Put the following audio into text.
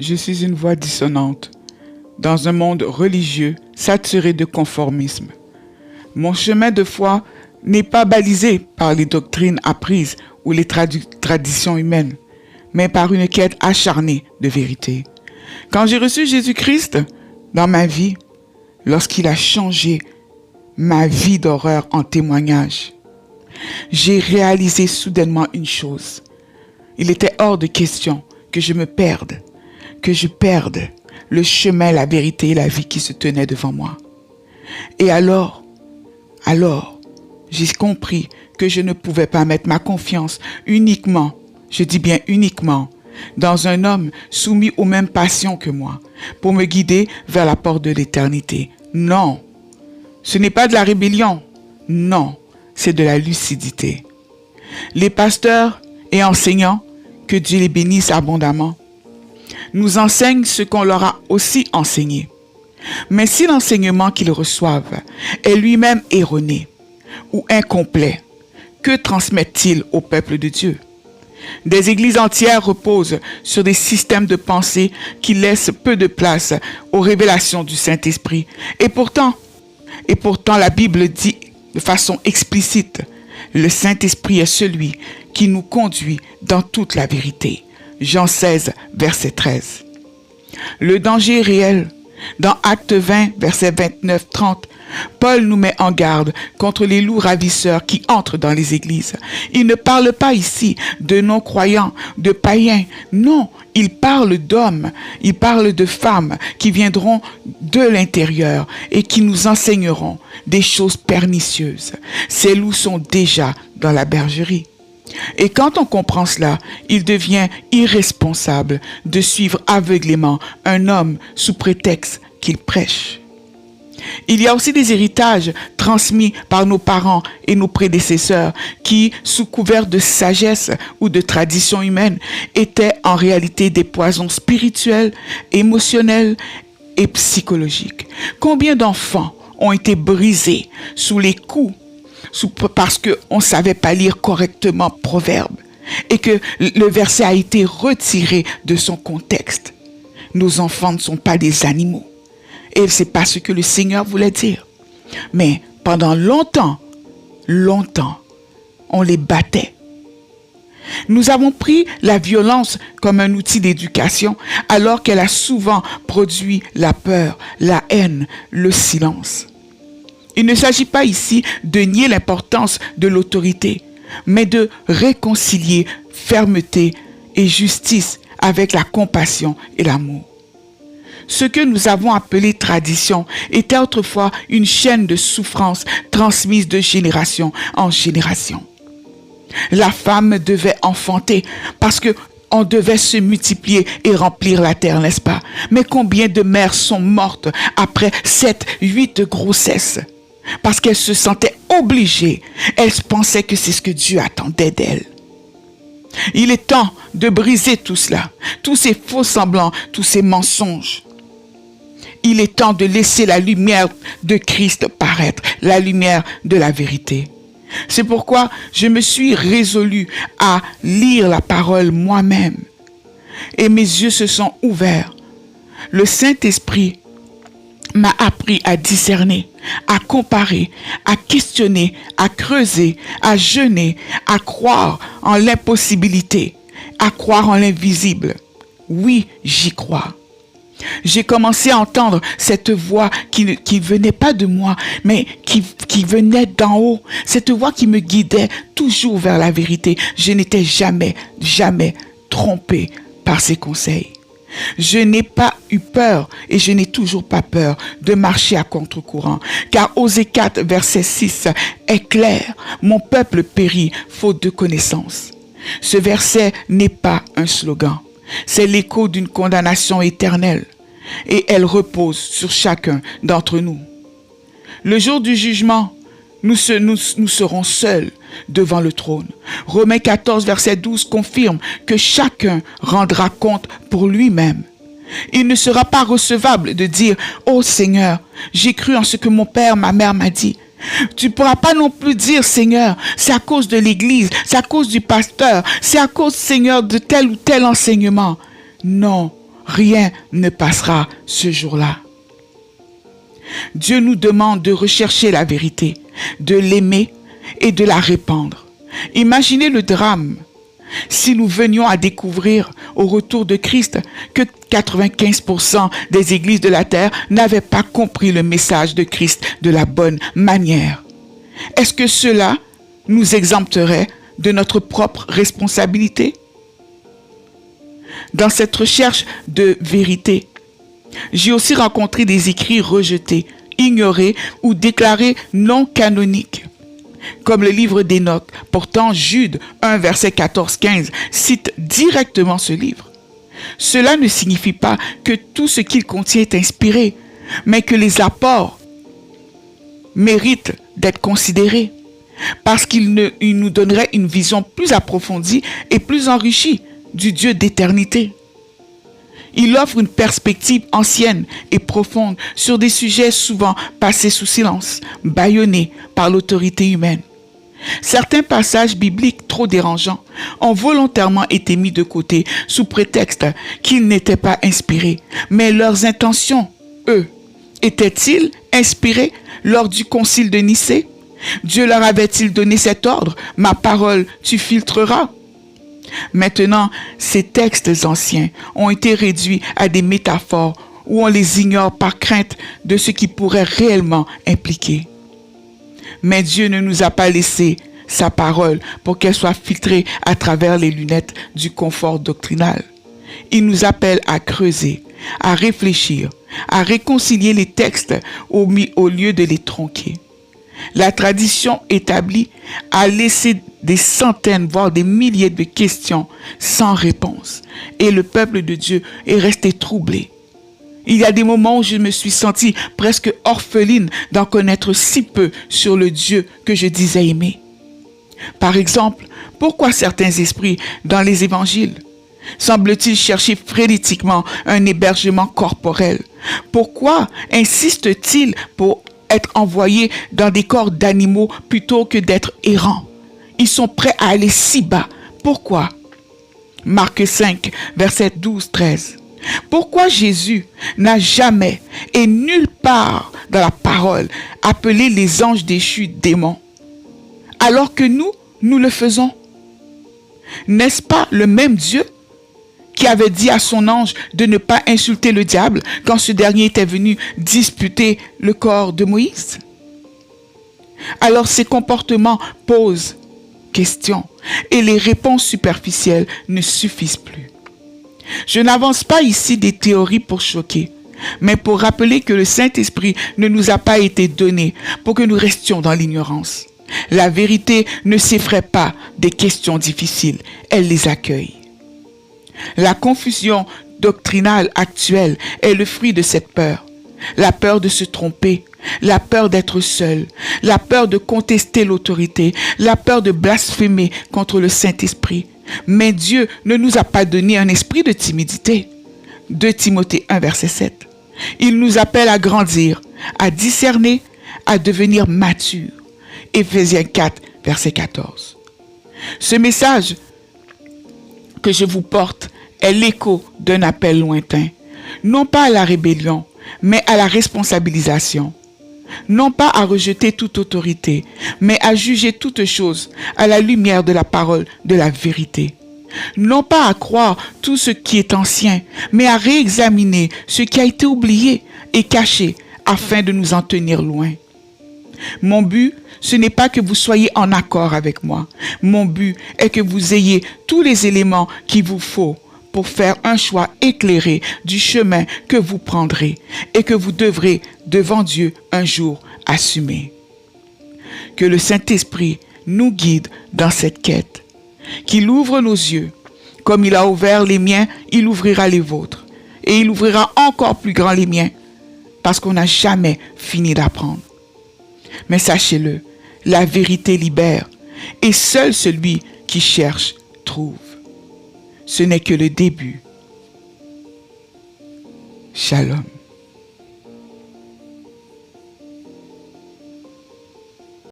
Je suis une voix dissonante dans un monde religieux saturé de conformisme. Mon chemin de foi n'est pas balisé par les doctrines apprises ou les traditions humaines, mais par une quête acharnée de vérité. Quand j'ai reçu Jésus-Christ dans ma vie, lorsqu'il a changé ma vie d'horreur en témoignage, j'ai réalisé soudainement une chose. Il était hors de question que je me perde, que je perde le chemin, la vérité et la vie qui se tenaient devant moi. Et alors, j'ai compris que je ne pouvais pas mettre ma confiance uniquement, je dis bien uniquement, dans un homme soumis aux mêmes passions que moi, pour me guider vers la porte de l'éternité. Non, ce n'est pas de la rébellion. Non, c'est de la lucidité. Les pasteurs et enseignants, que Dieu les bénisse abondamment, nous enseignent ce qu'on leur a aussi enseigné. Mais si l'enseignement qu'ils reçoivent est lui-même erroné ou incomplet, que transmettent-ils au peuple de Dieu? Des églises entières reposent sur des systèmes de pensée qui laissent peu de place aux révélations du Saint-Esprit. Et pourtant, la Bible dit de façon explicite, le Saint-Esprit est celui qui nous conduit dans toute la vérité. Jean 16, verset 13. Le danger est réel. Dans Actes 20, verset 29-30, Paul nous met en garde contre les loups ravisseurs qui entrent dans les églises. Il ne parle pas ici de non-croyants, de païens. Non, il parle d'hommes, il parle de femmes qui viendront de l'intérieur et qui nous enseigneront des choses pernicieuses. Ces loups sont déjà dans la bergerie. Et quand on comprend cela, il devient irresponsable de suivre aveuglément un homme sous prétexte qu'il prêche. Il y a aussi des héritages transmis par nos parents et nos prédécesseurs qui, sous couvert de sagesse ou de tradition humaine, étaient en réalité des poisons spirituels, émotionnels et psychologiques. Combien d'enfants ont été brisés sous les coups parce qu'on ne savait pas lire correctement Proverbe et que le verset a été retiré de son contexte. Nos enfants ne sont pas des animaux. Et ce n'est pas ce que le Seigneur voulait dire. Mais pendant longtemps, on les battait. Nous avons pris la violence comme un outil d'éducation alors qu'elle a souvent produit la peur, la haine, le silence. Il ne s'agit pas ici de nier l'importance de l'autorité, mais de réconcilier fermeté et justice avec la compassion et l'amour. Ce que nous avons appelé tradition était autrefois une chaîne de souffrance transmise de génération en génération. La femme devait enfanter parce que on devait se multiplier et remplir la terre, n'est-ce pas? Mais combien de mères sont mortes après 7, 8 grossesses? Parce qu'elles se sentaient obligées. Elles pensaient que c'est ce que Dieu attendait d'elles. Il est temps de briser tout cela, tous ces faux semblants, tous ces mensonges. Il est temps de laisser la lumière de Christ paraître, la lumière de la vérité. C'est pourquoi je me suis résolu à lire la parole moi-même. Et mes yeux se sont ouverts. Le Saint-Esprit m'a appris à discerner, à comparer, à questionner, à creuser, à jeûner, à croire en l'impossibilité, à croire en l'invisible. Oui, j'y crois. J'ai commencé à entendre cette voix qui venait pas de moi, mais qui venait d'en haut. Cette voix qui me guidait toujours vers la vérité. Je n'étais jamais trompé par ses conseils. Je n'ai pas eu peur et je n'ai toujours pas peur de marcher à contre-courant. Car Osée 4, verset 6 est clair. Mon peuple périt faute de connaissance. Ce verset n'est pas un slogan. C'est l'écho d'une condamnation éternelle et elle repose sur chacun d'entre nous. Le jour du jugement, nous serons seuls devant le trône. Romains 14, verset 12 confirme que chacun rendra compte pour lui-même. Il ne sera pas recevable de dire « Oh Seigneur, j'ai cru en ce que mon père, ma mère m'a dit ». Tu ne pourras pas non plus dire, Seigneur, c'est à cause de l'église, c'est à cause du pasteur, c'est à cause, Seigneur, de tel ou tel enseignement. Non, rien ne passera ce jour-là. Dieu nous demande de rechercher la vérité, de l'aimer et de la répandre. Imaginez le drame si nous venions à découvrir au retour de Christ que 95% des églises de la terre n'avaient pas compris le message de Christ de la bonne manière. Est-ce que cela nous exempterait de notre propre responsabilité? Dans cette recherche de vérité, j'ai aussi rencontré des écrits rejetés, ignorés ou déclarés non canoniques, comme le livre d'Enoch. Pourtant, Jude 1, verset 14-15 cite directement ce livre. Cela ne signifie pas que tout ce qu'il contient est inspiré, mais que les apports méritent d'être considérés, parce qu'il nous donnerait une vision plus approfondie et plus enrichie du Dieu d'éternité. Il offre une perspective ancienne et profonde sur des sujets souvent passés sous silence, bâillonnés par l'autorité humaine. Certains passages bibliques trop dérangeants ont volontairement été mis de côté sous prétexte qu'ils n'étaient pas inspirés. Mais leurs intentions, eux, étaient-ils inspirés lors du concile de Nicée? Dieu leur avait-il donné cet ordre? Ma parole, tu filtreras. Maintenant, ces textes anciens ont été réduits à des métaphores où on les ignore par crainte de ce qui pourrait réellement impliquer. Mais Dieu ne nous a pas laissé sa parole pour qu'elle soit filtrée à travers les lunettes du confort doctrinal. Il nous appelle à creuser, à réfléchir, à réconcilier les textes au lieu de les tronquer. La tradition établie a laissé des centaines, voire des milliers de questions sans réponse. Et le peuple de Dieu est resté troublé. Il y a des moments où je me suis sentie presque orpheline d'en connaître si peu sur le Dieu que je disais aimer. Par exemple, pourquoi certains esprits dans les évangiles semblent-ils chercher frénétiquement un hébergement corporel? Pourquoi insistent-ils pour être envoyés dans des corps d'animaux plutôt que d'être errants? Ils sont prêts à aller si bas. Pourquoi? Marc 5, verset 12-13. Pourquoi Jésus n'a jamais et nulle part dans la parole appelé les anges déchus démons, alors que nous le faisons? N'est-ce pas le même Dieu qui avait dit à son ange de ne pas insulter le diable quand ce dernier était venu disputer le corps de Moïse? Alors ces comportements posent question et les réponses superficielles ne suffisent plus. Je n'avance pas ici des théories pour choquer, mais pour rappeler que le Saint-Esprit ne nous a pas été donné pour que nous restions dans l'ignorance. La vérité ne s'effraie pas des questions difficiles, elle les accueille. La confusion doctrinale actuelle est le fruit de cette peur. La peur de se tromper, la peur d'être seul, la peur de contester l'autorité, la peur de blasphémer contre le Saint-Esprit. Mais Dieu ne nous a pas donné un esprit de timidité. 2 Timothée 1, verset 7. Il nous appelle à grandir, à discerner, à devenir mature. Éphésiens 4, verset 14. Ce message que je vous porte est l'écho d'un appel lointain, non pas à la rébellion, mais à la responsabilisation. Non pas à rejeter toute autorité, mais à juger toute chose à la lumière de la parole de la vérité. Non pas à croire tout ce qui est ancien, mais à réexaminer ce qui a été oublié et caché afin de nous en tenir loin. Mon but, ce n'est pas que vous soyez en accord avec moi. Mon but est que vous ayez tous les éléments qu'il vous faut pour faire un choix éclairé du chemin que vous prendrez et que vous devrez devant Dieu un jour assumer. Que le Saint-Esprit nous guide dans cette quête, qu'il ouvre nos yeux. Comme il a ouvert les miens, il ouvrira les vôtres et il ouvrira encore plus grand les miens parce qu'on n'a jamais fini d'apprendre. Mais sachez-le, la vérité libère et seul celui qui cherche trouve. Ce n'est que le début. Shalom.